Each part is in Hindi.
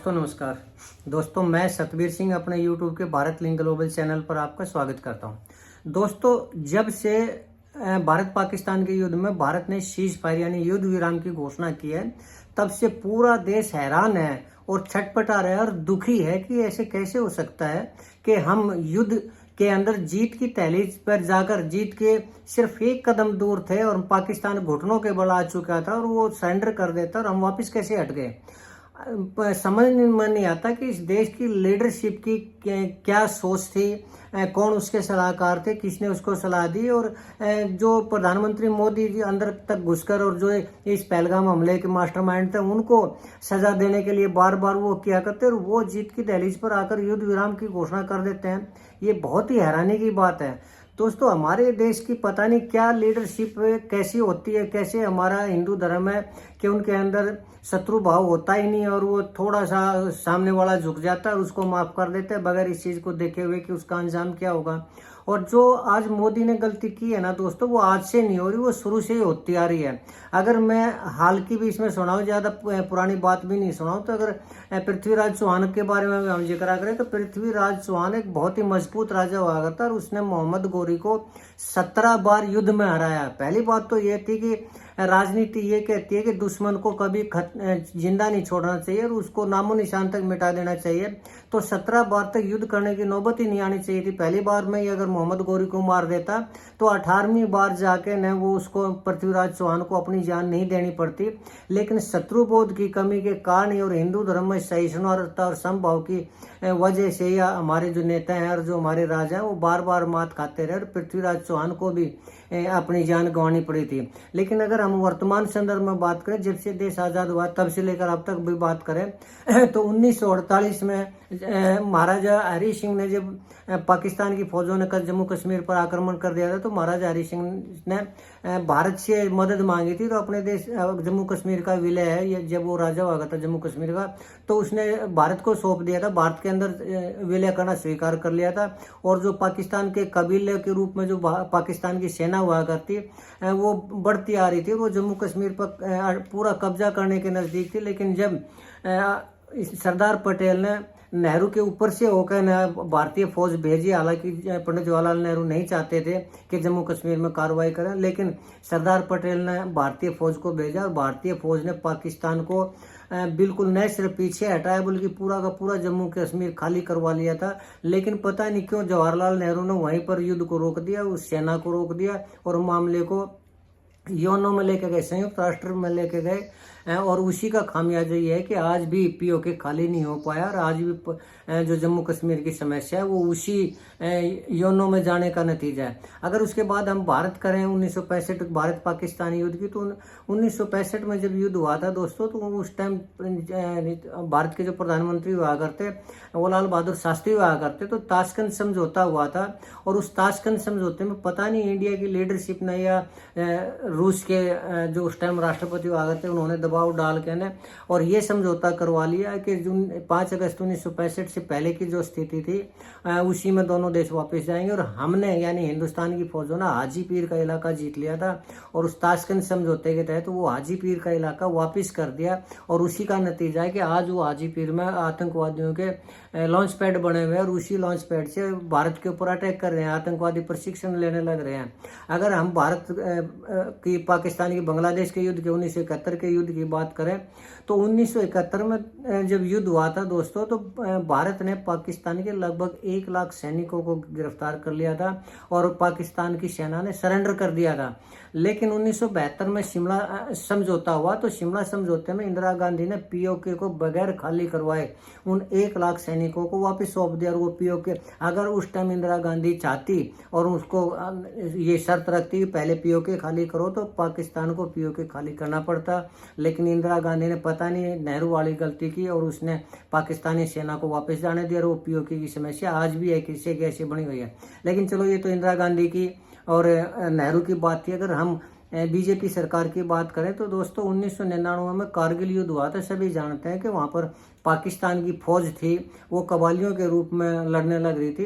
दोस्तों नमस्कार। दोस्तों मैं सतबीर सिंह अपने YouTube के भारत लिंक ग्लोबल चैनल पर आपका स्वागत करता हूं। दोस्तों जब से भारत पाकिस्तान के युद्ध में भारत ने सीज फायर यानी युद्ध विराम की घोषणा की है, तब से पूरा देश हैरान है और छटपटा रहा है और दुखी है कि ऐसे कैसे हो सकता है कि हम युद्ध के अंदर जीत की दहलीज पर जाकर जीत के सिर्फ एक कदम दूर थे और पाकिस्तान घुटनों के बल आ चुका था और वो सरेंडर कर देता और हम वापस कैसे हट गए। समझ में नहीं आता कि इस देश की लीडरशिप की क्या सोच थी, कौन उसके सलाहकार थे, किसने उसको सलाह दी और जो प्रधानमंत्री मोदी जी अंदर तक घुसकर और जो इस पहलगाम हमले के मास्टरमाइंड थे उनको सजा देने के लिए बार बार वो क्या करते और वो जीत की दहलीज पर आकर युद्ध विराम की घोषणा कर देते हैं। ये बहुत ही हैरानी की बात है। दोस्तों हमारे देश की पता नहीं क्या लीडरशिप कैसी होती है, कैसे हमारा हिंदू धर्म है कि उनके अंदर शत्रु भाव होता ही नहीं और वो थोड़ा सा सामने वाला झुक जाता है और उसको माफ कर देते हैं बगैर इस चीज को देखे हुए कि उसका अंजाम क्या होगा। और जो आज मोदी ने गलती की है ना दोस्तों, वो आज से नहीं हो रही, वो शुरू से ही होती आ रही है। अगर मैं हाल की भी इसमें सुनाऊं, ज्यादा पुरानी बात भी नहीं सुनाऊं, तो अगर पृथ्वीराज चौहान के बारे में हम जिक्र करें तो पृथ्वीराज चौहान एक बहुत ही मजबूत राजा हुआ करता और उसने मोहम्मद गौरी को 17 बार युद्ध में हराया। पहली बात तो ये थी कि राजनीति ये कहती है कि दुश्मन को कभी जिंदा नहीं छोड़ना चाहिए और उसको नामो निशान तक मिटा देना चाहिए। तो 17 बार तक युद्ध करने की नौबत ही नहीं आनी चाहिए थी। पहली बार में ही अगर मोहम्मद गौरी को मार देता तो 18वीं बार जाके न वो उसको पृथ्वीराज चौहान को अपनी जान नहीं देनी पड़ती। लेकिन शत्रुबोध की कमी के कारण और हिंदू धर्म में सहिष्णुता और समभाव की वजह से या हमारे जो नेता हैं और जो हमारे राजा हैं वो बार बार मात खाते रहे और पृथ्वीराज चौहान को भी अपनी जान गंवानी पड़ी थी। लेकिन अगर हम वर्तमान संदर्भ में बात करें, जब से देश आजाद हुआ तब से लेकर अब तक भी बात करें तो 1948 में महाराजा हरि सिंह ने जब पाकिस्तान की फौजों ने जम्मू कश्मीर पर आक्रमण कर दिया था तो महाराजा हरि सिंह ने भारत से मदद मांगी थी। तो अपने देश जम्मू कश्मीर का विलय है, जब वो राजा हुआ था जम्मू कश्मीर का, तो उसने भारत को सौंप दिया था, भारत के अंदर विलय करना स्वीकार कर लिया था। और जो पाकिस्तान के कबीले के रूप में जो पाकिस्तान की सेना हुआ करती वो बढ़ती आ रही थी, वो जम्मू कश्मीर पर पूरा कब्जा करने के नजदीक थी। लेकिन जब सरदार पटेल ने नेहरू के ऊपर से होकर भारतीय फौज भेजी, हालांकि पंडित जवाहरलाल नेहरू नहीं चाहते थे कि जम्मू कश्मीर में कार्रवाई करें, लेकिन सरदार पटेल ने भारतीय फौज को भेजा और भारतीय फौज ने पाकिस्तान को बिल्कुल न सिर्फ पीछे हटाया बल्कि पूरा का पूरा जम्मू कश्मीर खाली करवा लिया था। लेकिन पता नहीं क्यों जवाहरलाल नेहरू ने वहीं पर युद्ध को रोक दिया, उस सेना को रोक दिया और मामले को यूएनओ में लेके गए, संयुक्त राष्ट्र में लेके गए। और उसी का खामियाजा ये है कि आज भी पीओके खाली नहीं हो पाया और आज भी जो जम्मू कश्मीर की समस्या है वो उसी यूएनओ में जाने का नतीजा है। अगर उसके बाद हम भारत करें 1965 भारत पाकिस्तान युद्ध की, तो 1965 में जब युद्ध हुआ था दोस्तों, तो उस टाइम भारत के जो प्रधानमंत्री हुआ करते वो लाल बहादुर शास्त्री हुआ करते, तो ताशकंद समझौता हुआ था। और उस ताशकंद समझौते में पता नहीं इंडिया की लीडरशिप ने या रूस के जो उस टाइम राष्ट्रपति हुआ करते उन्होंने दबाव डाल के ने और ये समझौता करवा लिया कि 5 अगस्त 1965 से पहले की जो स्थिति थी उसी में दोनों देश वापस जाएंगे। और हमने यानी हिंदुस्तान की फौजों ने हाजी पीर का इलाका जीत लिया था और उस ताशकंद समझौते के तहत वो हाजी पीर का इलाका वापस कर दिया। और उसी का नतीजा है कि आज वो हाजी पीर में आतंकवादियों के लॉन्च पैड बने हुए हैं और उसी लॉन्च पैड से भारत के ऊपर अटैक कर रहे हैं, आतंकवादी प्रशिक्षण लेने लग रहे हैं। अगर हम भारत की पाकिस्तान की बांग्लादेश के युद्ध के 1971 के युद्ध की बात करें तो 1971 में जब युद्ध हुआ था दोस्तों, तो भारत ने पाकिस्तान के लगभग 1 लाख सैनिकों को गिरफ्तार कर लिया था और पाकिस्तान की सेना ने सरेंडर कर दिया था। लेकिन 1972 में शिमला समझौता हुआ, तो शिमला समझौते में इंदिरा गांधी ने पीओके को बगैर खाली करवाए उन 1 लाख सैनिकों को वापस सौंप दिया। और वो पीओके अगर उस टाइम इंदिरा गांधी चाहती और उसको ये शर्त रखती कि पहले पीओके खाली करो, तो पाकिस्तान को पीओके खाली करना पड़ता। लेकिन इंदिरा गांधी ने पता नहीं नेहरू वाली गलती की और उसने पाकिस्तानी सेना को वापस जाने दिया और वो पीओके की समस्या आज भी एक हिस्से की ऐसी बनी हुई है। लेकिन चलो ये तो इंदिरा गांधी की और नेहरू की बात थी। अगर हम बीजेपी सरकार की बात करें तो दोस्तों 1999 में कारगिल युद्ध हुआ था। सभी जानते हैं कि वहां पर पाकिस्तान की फौज थी वो कबालियों के रूप में लड़ने लग रही थी।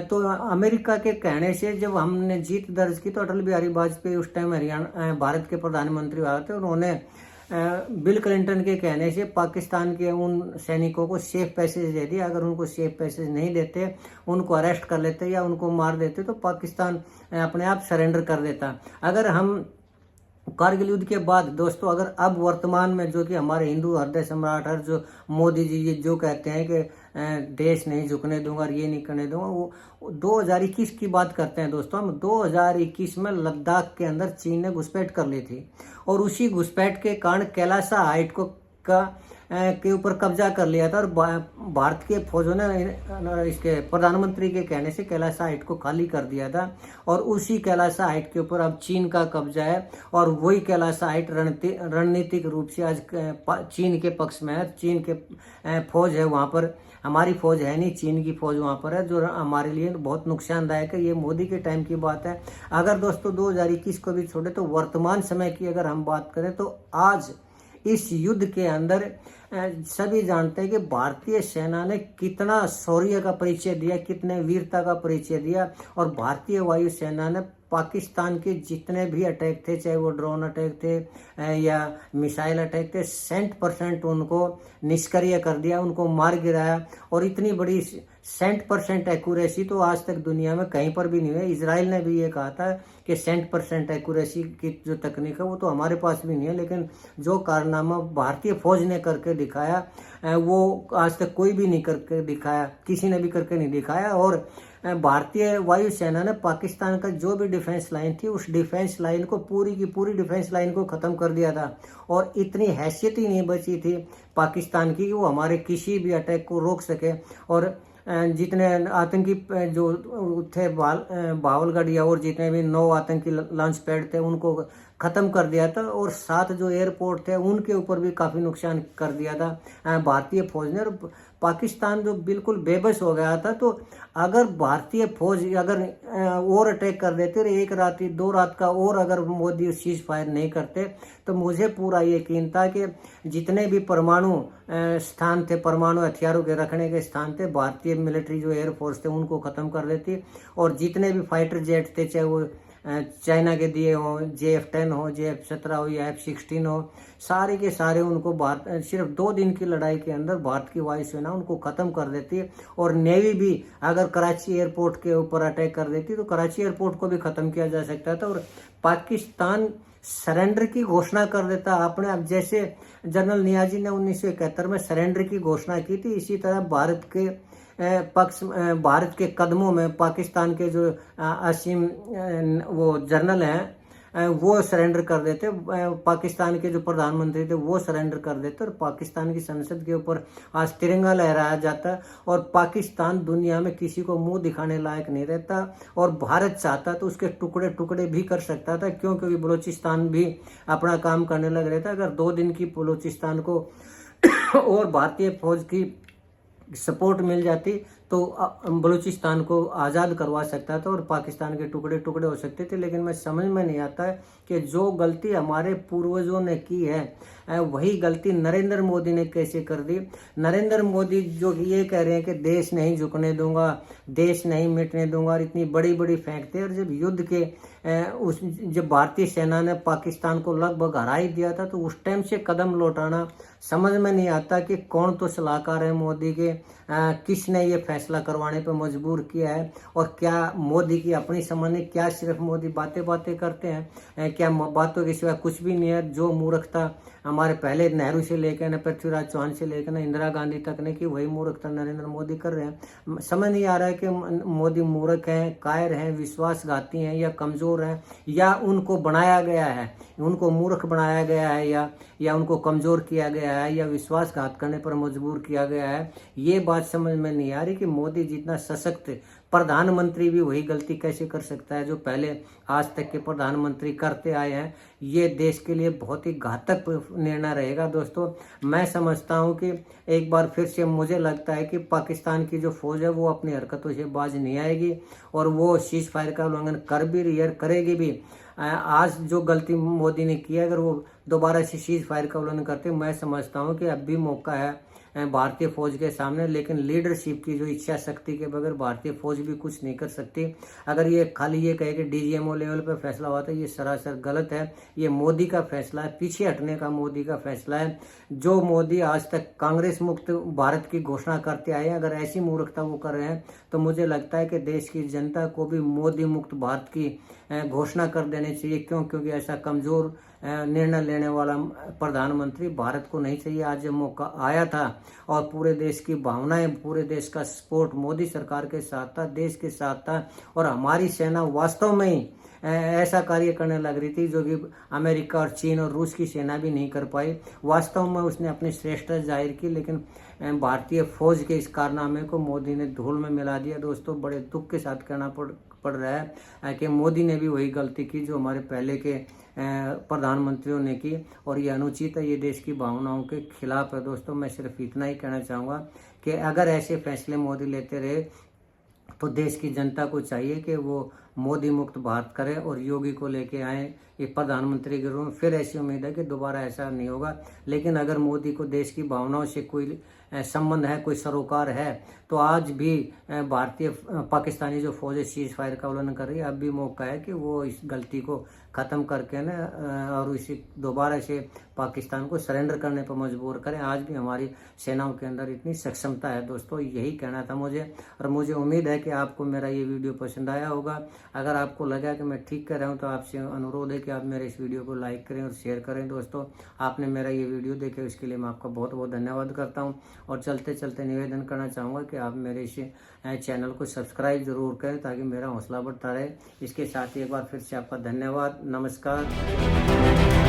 तो अमेरिका के कहने से जब हमने जीत दर्ज की तो अटल बिहारी वाजपेयी उस टाइम हरियाणा भारत के प्रधानमंत्री हुआ थे, उन्होंने बिल क्लिंटन के कहने से पाकिस्तान के उन सैनिकों को सेफ पैसेज दे दिया। अगर उनको सेफ पैसेज नहीं देते, उनको अरेस्ट कर लेते या उनको मार देते, तो पाकिस्तान अपने आप सरेंडर कर देता। अगर हम कारगिल युद्ध के बाद दोस्तों, अगर अब वर्तमान में जो कि हमारे हिंदू हृदय सम्राट हर जो मोदी जी ये जो कहते हैं कि देश नहीं झुकने दूंगा और ये नहीं करने दूंगा, वो 2021 की बात करते हैं दोस्तों। हम 2021 में लद्दाख के अंदर चीन ने घुसपैठ कर ली थी और उसी घुसपैठ के कारण कैलासा हाइट को के ऊपर कब्जा कर लिया था और भारत के फौजों ने इसके प्रधानमंत्री के कहने से कैलासा हाइट को खाली कर दिया था और उसी कैलासा हाइट के ऊपर अब चीन का कब्जा है और वही कैलासा हाइट रणनीतिक रूप से आज चीन के पक्ष में है। चीन के फौज है वहाँ पर, हमारी फौज है नहीं, चीन की फौज वहाँ पर है, जो हमारे लिए बहुत नुकसानदायक है। ये मोदी के टाइम की बात है। अगर दोस्तों 2021 को भी छोड़े तो वर्तमान समय की अगर हम बात करें तो आज इस युद्ध के अंदर सभी जानते हैं कि भारतीय सेना ने कितना शौर्य का परिचय दिया, कितने वीरता का परिचय दिया और भारतीय वायुसेना ने पाकिस्तान के जितने भी अटैक थे, चाहे वो ड्रोन अटैक थे या मिसाइल अटैक थे, 100% उनको निष्क्रिय कर दिया, उनको मार गिराया। और इतनी बड़ी 100% एक्यूरेसी तो आज तक दुनिया में कहीं पर भी नहीं है। इजराइल ने भी ये कहा था कि 100% एक्यूरेसी की जो तकनीक है वो तो हमारे पास भी नहीं है, लेकिन जो कारनामा भारतीय फौज ने करके दिखाया वो आज तक कोई भी नहीं करके दिखाया, किसी ने भी करके नहीं दिखाया। और भारतीय वायुसेना ने पाकिस्तान का जो भी डिफेंस लाइन थी, उस डिफेंस लाइन को पूरी की पूरी डिफेंस लाइन को ख़त्म कर दिया था और इतनी हैसियत ही नहीं बची थी पाकिस्तान की कि वो हमारे किसी भी अटैक को रोक सके। और जितने आतंकी जो थे बावलगढ़ या और जितने भी 9 आतंकी लॉन्च पैड थे उनको ख़त्म कर दिया था और 7 जो एयरपोर्ट थे उनके ऊपर भी काफ़ी नुकसान कर दिया था भारतीय फौज ने। और पाकिस्तान जो बिल्कुल बेबस हो गया था। तो अगर भारतीय फौज अगर और अटैक कर देते और 1 रात 2 रात का और अगर मोदी सीज फायर नहीं करते तो मुझे पूरा यकीन था कि जितने भी परमाणु स्थान थे, परमाणु हथियारों के रखने के स्थान थे, भारतीय मिलिट्री जो एयरफोर्स थे उनको ख़त्म कर देती और जितने भी फाइटर जेट थे, चाहे वो चाइना के दिए हो, JF-10 हो, JF-17 हो या F-16 हो, सारे के सारे उनको भारत सिर्फ 2 दिन की लड़ाई के अंदर भारत की वायुसेना उनको ख़त्म कर देती है। और नेवी भी अगर कराची एयरपोर्ट के ऊपर अटैक कर देती तो कराची एयरपोर्ट को भी ख़त्म किया जा सकता था और पाकिस्तान सरेंडर की घोषणा कर देता अपने आप। जैसे जनरल नियाजी ने 1971 में सरेंडर की घोषणा की थी, इसी तरह भारत के भारत के कदमों में पाकिस्तान के जो असीम वो जनरल हैं वो सरेंडर कर देते, पाकिस्तान के जो प्रधानमंत्री थे वो सरेंडर कर देते और पाकिस्तान की संसद के ऊपर आज तिरंगा लहराया जाता और पाकिस्तान दुनिया में किसी को मुंह दिखाने लायक नहीं रहता। और भारत चाहता तो उसके टुकड़े टुकड़े भी कर सकता था, क्योंकि बलूचिस्तान भी अपना काम करने लग रहा था। अगर 2 दिन की बलूचिस्तान को और भारतीय फौज की सपोर्ट मिल जाती तो बलूचिस्तान को आज़ाद करवा सकता था और पाकिस्तान के टुकड़े टुकड़े हो सकते थे। लेकिन मैं समझ में नहीं आता है कि जो गलती हमारे पूर्वजों ने की है वही गलती नरेंद्र मोदी ने कैसे कर दी। नरेंद्र मोदी जो ये कह रहे हैं कि देश नहीं झुकने दूंगा, देश नहीं मिटने दूंगा, और इतनी बड़ी बड़ी फेंकते। और जब युद्ध के जब भारतीय सेना ने पाकिस्तान को लगभग हरा ही दिया था तो उस टाइम से कदम लौटाना समझ में नहीं आता कि कौन तो सलाहकार है मोदी के, किसने ये फैसला करवाने पर मजबूर किया है। और क्या मोदी की अपनी समझ में, क्या सिर्फ मोदी बातें बातें करते हैं, क्या बातों के सिवा कुछ भी नहीं है। जो मूर्खता हमारे पहले नेहरू से लेकर न पृथ्वीराज चौहान से लेकर न इंदिरा गांधी तक ने की, वही मूर्खता नरेंद्र मोदी कर रहे हैं। समझ नहीं आ रहा है कि मोदी मूर्ख हैं, कायर हैं, विश्वासघाती हैं या कमज़ोर हैं, या उनको बनाया गया है, उनको मूर्ख बनाया गया है, या उनको कमज़ोर किया गया है, या विश्वासघात करने पर मजबूर किया गया है। ये बात समझ में नहीं आ रही कि मोदी जितना सशक्त प्रधानमंत्री भी वही गलती कैसे कर सकता है जो पहले आज तक के प्रधानमंत्री करते आए हैं। ये देश के लिए बहुत ही घातक निर्णय रहेगा दोस्तों। मैं समझता हूं कि एक बार फिर से मुझे लगता है कि पाकिस्तान की जो फौज है वो अपनी हरकतों से बाज नहीं आएगी और वो सीज फायर का उल्लंघन कर भी रही है, करेगी भी। आज जो गलती मोदी ने की है, अगर वो दोबारा से सीज फायर का उल्लंघन करते, मैं समझता हूँ कि अब भी मौका है भारतीय फौज के सामने, लेकिन लीडरशिप की जो इच्छा शक्ति के बगैर भारतीय फौज भी कुछ नहीं कर सकती। अगर ये खाली ये कहे कि डीजीएमओ लेवल पर फैसला हुआ था, ये सरासर गलत है। ये मोदी का फैसला है, पीछे हटने का मोदी का फैसला है। जो मोदी आज तक कांग्रेस मुक्त भारत की घोषणा करते आए हैं, अगर ऐसी मूर्खता वो कर रहे हैं तो मुझे लगता है कि देश की जनता को भी मोदी मुक्त भारत की घोषणा कर देनी चाहिए। क्यों? क्योंकि ऐसा कमजोर निर्णय लेने वाला प्रधानमंत्री भारत को नहीं चाहिए। आज जब मौका आया था और पूरे देश की भावनाएं, पूरे देश का सपोर्ट मोदी सरकार के साथ था, देश के साथ था, और हमारी सेना वास्तव में ही ऐसा कार्य करने लग रही थी जो कि अमेरिका और चीन और रूस की सेना भी नहीं कर पाई। वास्तव में उसने अपनी श्रेष्ठता जाहिर की, लेकिन भारतीय फौज के इस कारनामे को मोदी ने धूल में मिला दिया। दोस्तों, बड़े दुख के साथ कहना पड़ रहा है कि मोदी ने भी वही गलती की जो हमारे पहले के प्रधानमंत्रियों ने की, और ये अनुचित है, ये देश की भावनाओं के खिलाफ है। दोस्तों, मैं सिर्फ इतना ही कहना चाहूँगा कि अगर ऐसे फैसले मोदी लेते रहे तो देश की जनता को चाहिए कि वो मोदी मुक्त भारत करे और योगी को लेके आए ये प्रधानमंत्री के रूप में। फिर ऐसी उम्मीद है कि दोबारा ऐसा नहीं होगा। लेकिन अगर मोदी को देश की भावनाओं से कोई संबंध है, कोई सरोकार है, तो आज भी भारतीय पाकिस्तानी जो फौज सीज फायर का उल्लंघन कर रही है, अब भी मौका है कि वो इस गलती को ख़त्म करके ना और इसी दोबारा से पाकिस्तान को सरेंडर करने पर मजबूर करें। आज भी हमारी सेनाओं के अंदर इतनी सक्षमता है। दोस्तों, यही कहना था मुझे, और मुझे उम्मीद है कि आपको मेरा ये वीडियो पसंद आया होगा। अगर आपको लगा कि मैं ठीक कर रहा हूँ तो आपसे अनुरोध है कि आप मेरे इस वीडियो को लाइक करें और शेयर करें। दोस्तों, आपने मेरा ये वीडियो देखे उसके लिए मैं आपका बहुत बहुत धन्यवाद करता हूँ, और चलते चलते निवेदन करना चाहूँगा कि आप मेरे इस चैनल को सब्सक्राइब जरूर करें ताकि मेरा हौसला बढ़ता रहे। इसके साथ ही एक बार फिर से आपका धन्यवाद। नमस्कार।